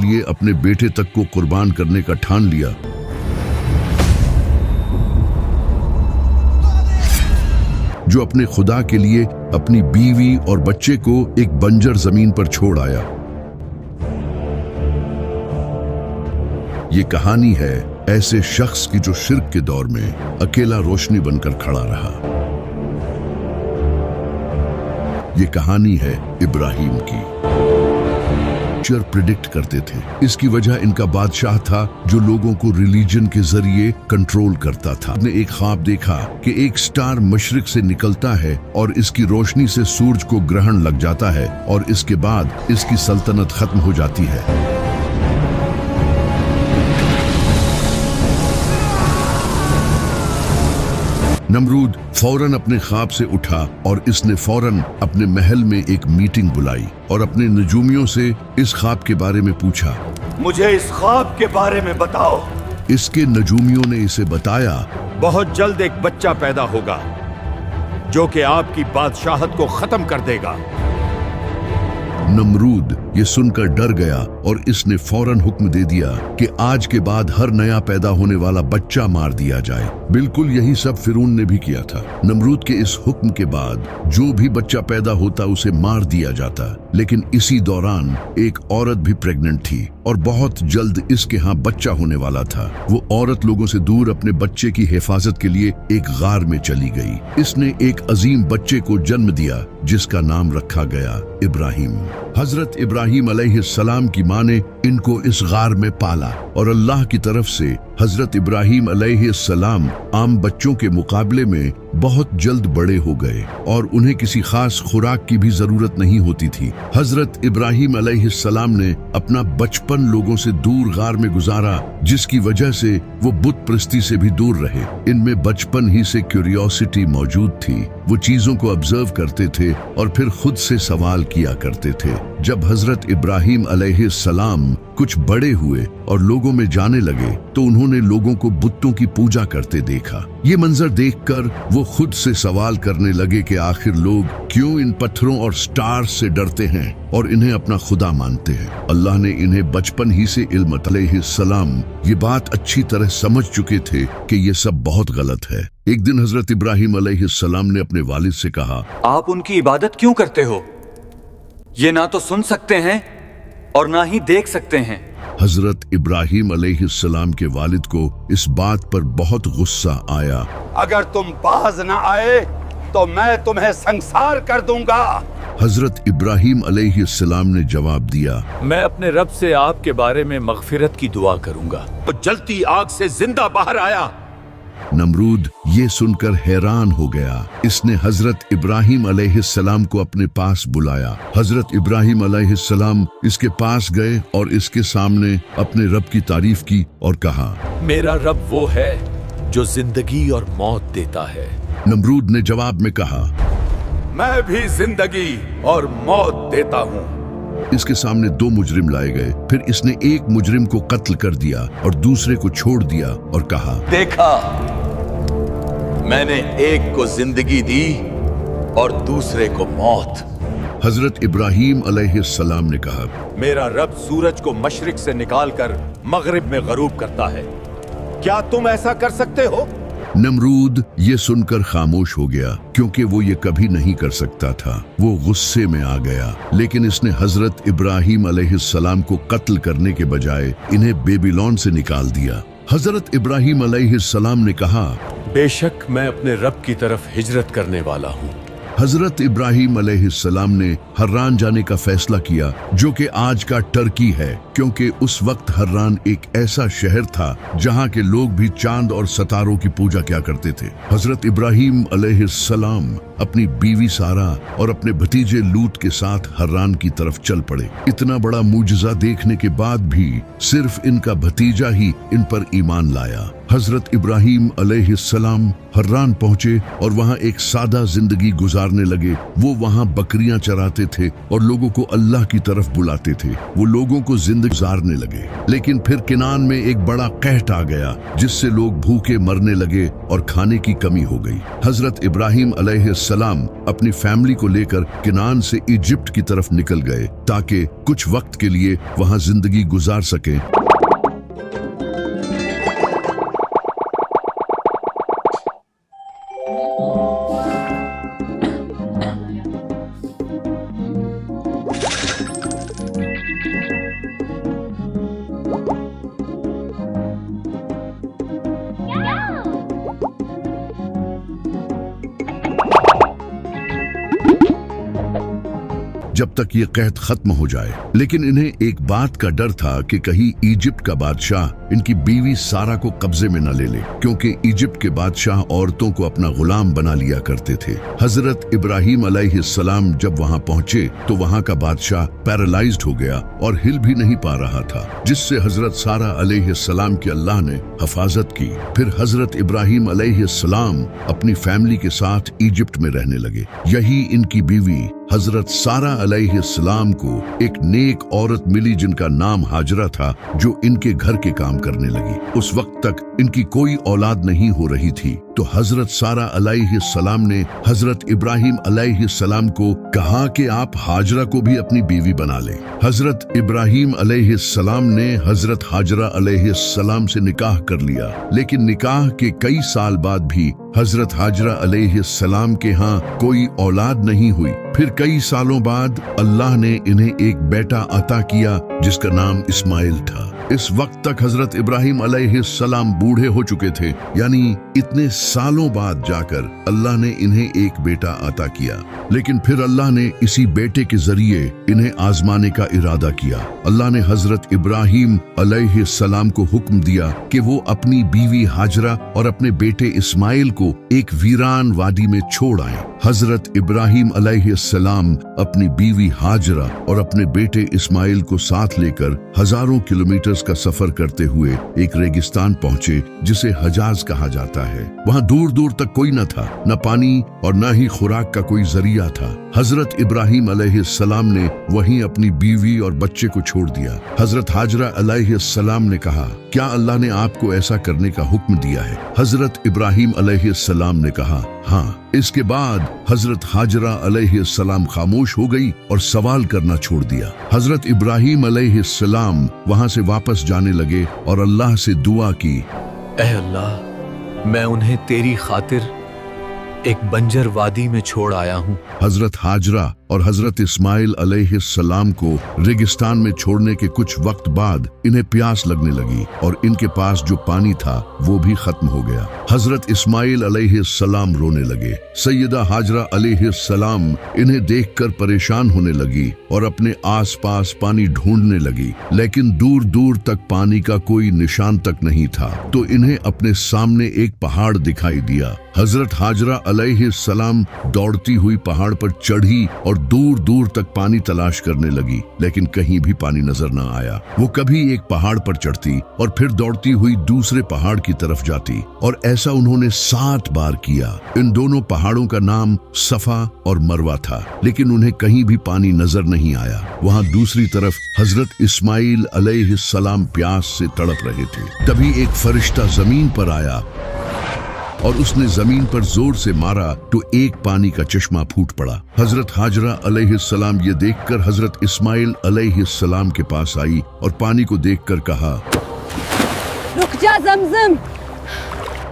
लिए अपने बेटे तक को कुर्बान करने का ठान लिया। जो अपने खुदा के लिए अपनी बीवी और बच्चे को एक बंजर जमीन पर छोड़ आया। ये कहानी है ऐसे शख्स की जो शिर्क के दौर में अकेला रोशनी बनकर खड़ा रहा। ये कहानी है इब्राहिम की। प्रिडिक्ट करते थे। इसकी वजह इनका बादशाह था जो लोगों को रिलीजन के जरिए कंट्रोल करता था। ने एक ख्वाब देखा कि एक स्टार मशरिक से निकलता है और इसकी रोशनी से सूरज को ग्रहण लग जाता है और इसके बाद इसकी सल्तनत खत्म हो जाती है। नमरूद फौरन अपने ख्वाब से उठा और इसने फौरन अपने महल में एक मीटिंग बुलाई और अपने नजूमियों से इस ख्वाब के बारे में पूछा। मुझे इस ख्वाब के बारे में बताओ। इसके नजूमियों ने इसे बताया, बहुत जल्द एक बच्चा पैदा होगा जो कि आपकी बादशाहत को खत्म कर देगा। नमरूद ये सुनकर डर गया और इसने फौरन हुक्म दे दिया कि आज के बाद हर नया पैदा होने वाला बच्चा मार दिया जाए। बिल्कुल यही सब फिरौन ने भी किया था। नमरूद के इस हुक्म के बाद जो भी बच्चा पैदा होता उसे मार दिया जाता। लेकिन इसी दौरान एक औरत भी प्रेग्नेंट थी और बहुत जल्द इसके यहाँ बच्चा होने वाला था। वो औरत लोगों से दूर अपने बच्चे की हिफाजत के लिए एक गार में चली गई। इसने एक अजीम बच्चे को जन्म दिया जिसका नाम रखा गया इब्राहिम। हजरत इब्राहिम अलैहिस्सलाम की माँ ने इनको इस गार में पाला और अल्लाह की तरफ से हजरत इब्राहिम अलैहिस्सलाम आम बच्चों के मुकाबले में बहुत जल्द बड़े हो गए और उन्हें किसी खास खुराक की भी जरूरत नहीं होती थी। हजरत इब्राहिम अलैहिस्सलाम ने अपना बचपन लोगों से दूर गार में गुजारा जिसकी वजह से वो बुत परस्ती से भी दूर रहे। इनमें बचपन ही से क्यूरियोसिटी मौजूद थी। वो चीजों को ऑब्जर्व करते थे और फिर खुद से सवाल किया करते थे। जब हजरत इब्राहिम अलैहिस्सलाम कुछ बड़े हुए और लोगों में जाने लगे तो उन्होंने लोगों को बुतों की पूजा करते देखा। ये मंजर देखकर वो खुद से सवाल करने लगे कि आखिर लोग क्यों इन पत्थरों और स्टार्स से डरते हैं और इन्हें अपना खुदा मानते हैं। अल्लाह ने इन्हें बचपन ही से इल्म अलैहिस्सलाम ये बात अच्छी तरह समझ चुके थे कि ये सब बहुत गलत है। एक दिन हजरत इब्राहिम अलैहिस्सलाम ने अपने वालिद से कहा, आप उनकी इबादत क्यों करते हो? ये ना तो सुन सकते हैं और ना ही देख सकते हैं। हजरत इब्राहिम अलैहिस्सलाम के वालिद को इस बात पर बहुत गुस्सा आया। अगर तुम बाज ना आए तो मैं तुम्हें संसार कर दूंगा। हजरत इब्राहिम अलैहिस्सलाम ने जवाब दिया, मैं अपने रब से आपके बारे में मगफिरत की दुआ करूंगा। तो जलती आग से जिंदा बाहर आया। नमरूद ये सुनकर हैरान हो गया। इसने हजरत इब्राहिम अलैहिस्सलाम को अपने पास बुलाया। हजरत इब्राहिम अलैहिस्सलाम इसके पास गए और इसके सामने अपने रब की तारीफ की और कहा, मेरा रब वो है जो जिंदगी और मौत देता है। नमरूद ने जवाब में कहा, मैं भी जिंदगी और मौत देता हूँ। इसके सामने दो मुजरिम लाए गए। फिर इसने एक मुजरिम को कत्ल कर दिया और दूसरे को छोड़ दिया और कहा, देखा, मैंने एक को जिंदगी दी और दूसरे को मौत। हजरत इब्राहिम अलैहिस्सलाम ने कहा, मेरा रब सूरज को मशरिक से निकालकर मगरिब में गरूब करता है। क्या तुम ऐसा कर सकते हो? नमरूद ये सुनकर खामोश हो गया क्योंकि वो ये कभी नहीं कर सकता था। वो गुस्से में आ गया। लेकिन इसने हजरत इब्राहिम अलैहिस्सलाम को कत्ल करने के बजाय इन्हें बेबीलोन से निकाल दिया। हजरत इब्राहिम अलैहिस्सलाम ने कहा, बेशक मैं अपने रब की तरफ हिजरत करने वाला हूँ। हजरत इब्राहिम अलैहिस्सलाम ने हर्रान जाने का फैसला किया जो कि आज का टर्की है, क्योंकि उस वक्त हर्रान एक ऐसा शहर था जहां के लोग भी चांद और सितारों की पूजा किया करते थे। हजरत इब्राहिम अलैहिस्सलाम अपनी बीवी सारा और अपने भतीजे लूत के साथ हर्रान की तरफ चल पड़े। इतना बड़ा मुजज़ा देखने के बाद भी सिर्फ इनका भतीजा ही इन पर ईमान लाया। हजरत इब्राहीम अलैहिस्सलाम हर्रान पहुंचे और वहां एक सादा जिंदगी गुजारने लगे। वो वहां बकरियां चराते थे और लोगों को अल्लाह की तरफ बुलाते थे। वो लोगों को जिंदगी गुजारने लगे। लेकिन फिर किनान में एक बड़ा कहत आ गया जिससे लोग भूखे मरने लगे और खाने की कमी हो गई। हजरत इब्राहीम अलैहिस्सलाम अपनी फैमिली को लेकर किनान से इजिप्ट की तरफ निकल गए ताकि कुछ वक्त के लिए वहां जिंदगी गुजार सकें। जब तक ये कहत खत्म हो जाए। लेकिन इन्हें एक बात का डर था कि कहीं इजिप्ट का बादशाह इनकी बीवी सारा को कब्जे में न ले ले, क्योंकि इजिप्ट के बादशाह औरतों को अपना गुलाम बना लिया करते थे। हजरत इब्राहीम अलैहिस्सलाम जब वहां पहुंचे तो वहां का बादशाह पैरालाइज्ड हो गया और हिल भी नहीं पा रहा था, जिससे हजरत सारा अलैहिस्सलाम की अल्लाह ने हिफाजत की। फिर हजरत इब्राहीम अलैहिस्सलाम अपनी फैमिली के साथ इजिप्ट में रहने लगे। यही इनकी बीवी हजरत सारा अलैहिस्सलाम को एक नेक औरत मिली जिनका नाम हाजरा था, जो इनके घर के काम करने लगी। उस वक्त तक इनकी कोई औलाद नहीं हो रही थी, तो हजरत सारा अलैहिस्सलाम ने हजरत इब्राहीम अलैहिस्सलाम को कहा कि आप हाजरा को भी अपनी बीवी बना लें। हजरत इब्राहीम अलैहिस्सलाम ने हजरत हाजरा अलैहिस्सलाम से निकाह कर लिया। लेकिन निकाह के कई साल बाद भी हजरत हाजरा अलैहिस्सलाम के यहाँ कोई औलाद नहीं हुई। फिर कई सालों बाद अल्लाह ने इन्हें एक बेटा अता किया जिसका नाम इस्माइल था। इस वक्त तक हजरत इब्राहीम अलैहिस्सलाम बूढ़े हो चुके थे, यानी इतने सालों बाद जाकर अल्लाह ने इन्हें एक बेटा अता किया। लेकिन फिर अल्लाह ने इसी बेटे के जरिए इन्हें आजमाने का इरादा किया। अल्लाह ने हजरत इब्राहीम अलैहिस्सलाम को हुक्म दिया कि वो अपनी बीवी हाजरा और अपने बेटे इस्माइल को एक वीरान वादी में छोड़ आए। हजरत इब्राहीम अलैहिस्सलाम अपनी बीवी हाजरा और अपने बेटे इस्माइल को साथ लेकर हजारों किलोमीटर का सफर करते हुए एक रेगिस्तान पहुंचे जिसे हजाज कहा जाता है। वहां दूर दूर तक कोई न था, न पानी और न ही खुराक का कोई जरिया था। हजरत इब्राहीम अलैहिस्सलाम ने वहीं अपनी बीवी और बच्चे को छोड़ दिया। हजरत हाजरा अलैहिस्सलाम ने कहा, क्या अल्लाह ने आपको ऐसा करने का हुक्म दिया है? हजरत इब्राहीम अलैहिस्सलाम ने कहा, हाँ। इसके बाद हजरत हाजरा अलैहिस्सलाम खामोश हो गई और सवाल करना छोड़ दिया। हजरत इब्राहीम अलैहिस्सलाम वहां से वापस जाने लगे और अल्लाह से दुआ की, ऐ अल्लाह, मैं उन्हें तेरी खातिर एक बंजर वादी में छोड़ आया हूँ। हजरत हाजरा और हजरत इस्माइल अलैहिस्सलाम को रेगिस्तान में छोड़ने के कुछ वक्त बाद इन्हें प्यास लगने लगी और इनके पास जो पानी था वो भी खत्म हो गया। हजरत इस्माइल अलैहिस्सलाम रोने लगे। सैयदा हाजरा अलैहिस्सलाम इन्हें देखकर परेशान होने लगी और अपने आसपास पानी ढूंढने लगी, लेकिन दूर दूर तक पानी का कोई निशान तक नहीं था। तो इन्हें अपने सामने एक पहाड़ दिखाई दिया। हजरत हाजरा अलैहिस्सलाम दौड़ती हुई पहाड़ पर चढ़ी और दूर दूर तक पानी तलाश करने लगी, लेकिन कहीं भी पानी नजर न आया। वो कभी एक पहाड़ पर चढ़ती और फिर दौड़ती हुई दूसरे पहाड़ की तरफ जाती, और ऐसा उन्होंने 7 बार किया। इन दोनों पहाड़ों का नाम सफा और मरवा था, लेकिन उन्हें कहीं भी पानी नजर नहीं आया। वहां दूसरी तरफ हजरत इस्माइल अलैहिस्सलाम प्यास से तड़प रहे थे। तभी एक फरिश्ता जमीन पर आया और उसने जमीन पर जोर से मारा तो एक पानी का चश्मा फूट पड़ा। हजरत हाजरा अलैहिस्सलाम ये देखकर हजरत इस्माइल अलैहिस्सलाम के पास आई और पानी को देखकर कहा, रुक जा ज़मज़म।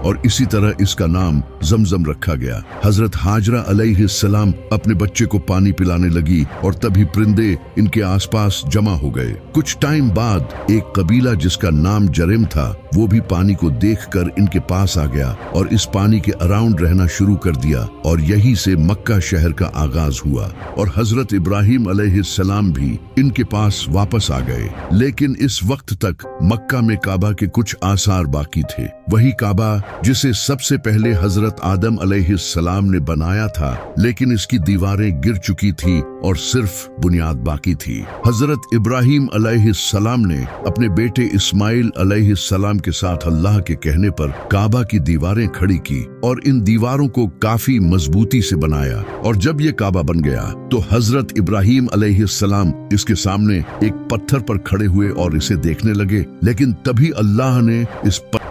और इसी तरह इसका नाम जमजम रखा गया। हजरत हाजरा अलैहिस्सलाम अपने बच्चे को पानी पिलाने लगी और तभी परिंदे इनके आसपास जमा हो गए। कुछ टाइम बाद एक कबीला जिसका नाम जरिम था वो भी पानी को देखकर इनके पास आ गया और इस पानी के अराउंड रहना शुरू कर दिया, और यहीं से मक्का शहर का आगाज हुआ और हजरत इब्राहीम अलैहिस्सलाम भी इनके पास वापस आ गए। लेकिन इस वक्त तक मक्का में काबा के कुछ आसार बाकी थे। वही काबा जिसे सबसे पहले हजरत हजरत आदम अलैहिस्सलाम ने बनाया था, लेकिन इसकी दीवारें गिर चुकी थी और सिर्फ बुनियाद बाकी थी। हजरत इब्राहीम अलैहिस्सलाम ने अपने बेटे इस्माइल अलैहिस्सलाम के साथ अल्लाह के कहने पर काबा की दीवारें खड़ी की और इन दीवारों को काफी मजबूती से बनाया। और जब ये काबा बन गया तो हजरत इब्राहीम अलैहिस्सलाम इसके सामने एक पत्थर पर खड़े हुए और इसे देखने लगे, लेकिन तभी अल्लाह ने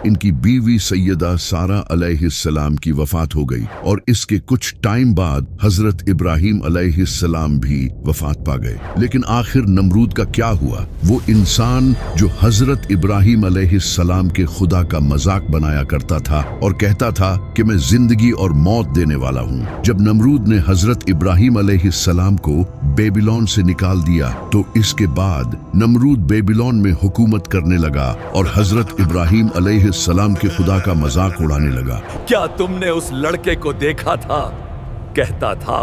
इनकी बीवी सैयदा सारा अलैहिस्सलाम की वफात हो गई और इसके कुछ टाइम बाद हजरत इब्राहीम अलैहिस्सलाम भी वफात पा गए। लेकिन आखिर नमरूद का क्या हुआ? वो इंसान जो हजरत इब्राहीम अलैहिस्सलाम के खुदा का मजाक बनाया करता था और कहता था कि मैं जिंदगी और मौत देने वाला हूँ। जब नमरूद ने हजरत इब्राहीम अलैहिस्सलाम को बेबीलोन से निकाल दिया तो इसके बाद नमरूद बेबीलोन में हुकूमत करने लगा और हजरत इब्राहीम अलैहिस्सलाम के खुदा का मजाक उड़ाने लगा। क्या तुमने उस लड़के को देखा था? कहता था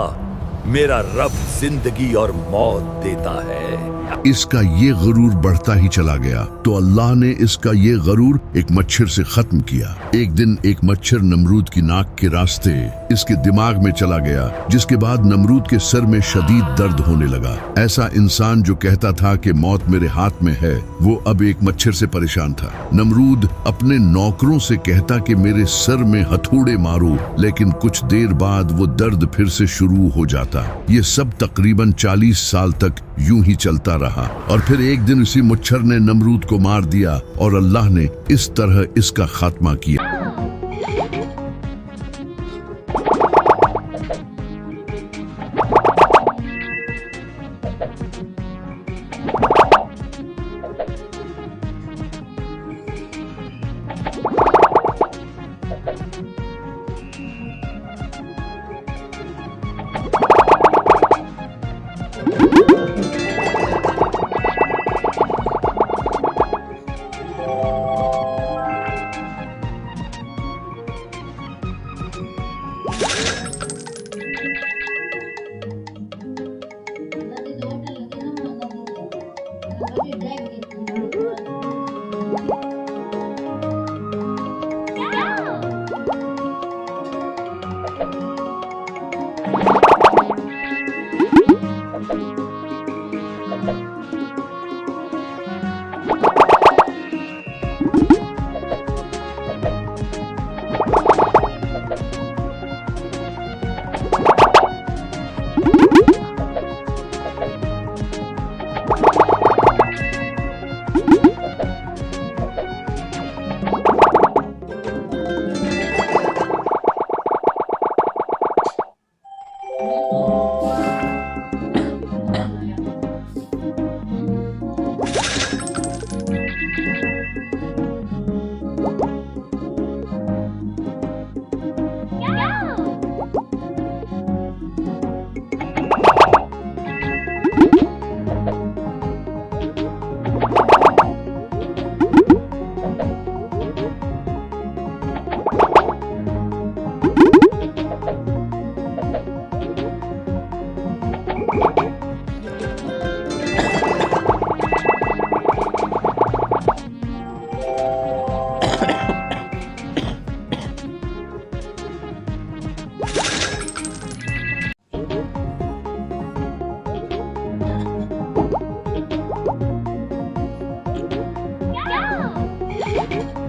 मेरा रब जिंदगी और मौत देता है। इसका ये गरूर बढ़ता ही चला गया तो अल्लाह ने इसका ये गरूर एक मच्छर से खत्म किया। एक दिन एक मच्छर नमरूद की नाक के रास्ते इसके दिमाग में चला गया, जिसके बाद नमरूद के सर में शदीद दर्द होने लगा। ऐसा इंसान जो कहता था कि मौत मेरे हाथ में है, वो अब एक मच्छर से परेशान था। नमरूद अपने नौकरों से कहता कि मेरे सर में हथौड़े मारो, लेकिन कुछ देर बाद वो दर्द फिर से शुरू हो जाता। ये सब तकरीबन 40 साल तक यूं ही चलता रहा और फिर एक दिन इसी मच्छर ने नमरूद को मार दिया और अल्लाह ने इस तरह इसका खात्मा किया। Yeah!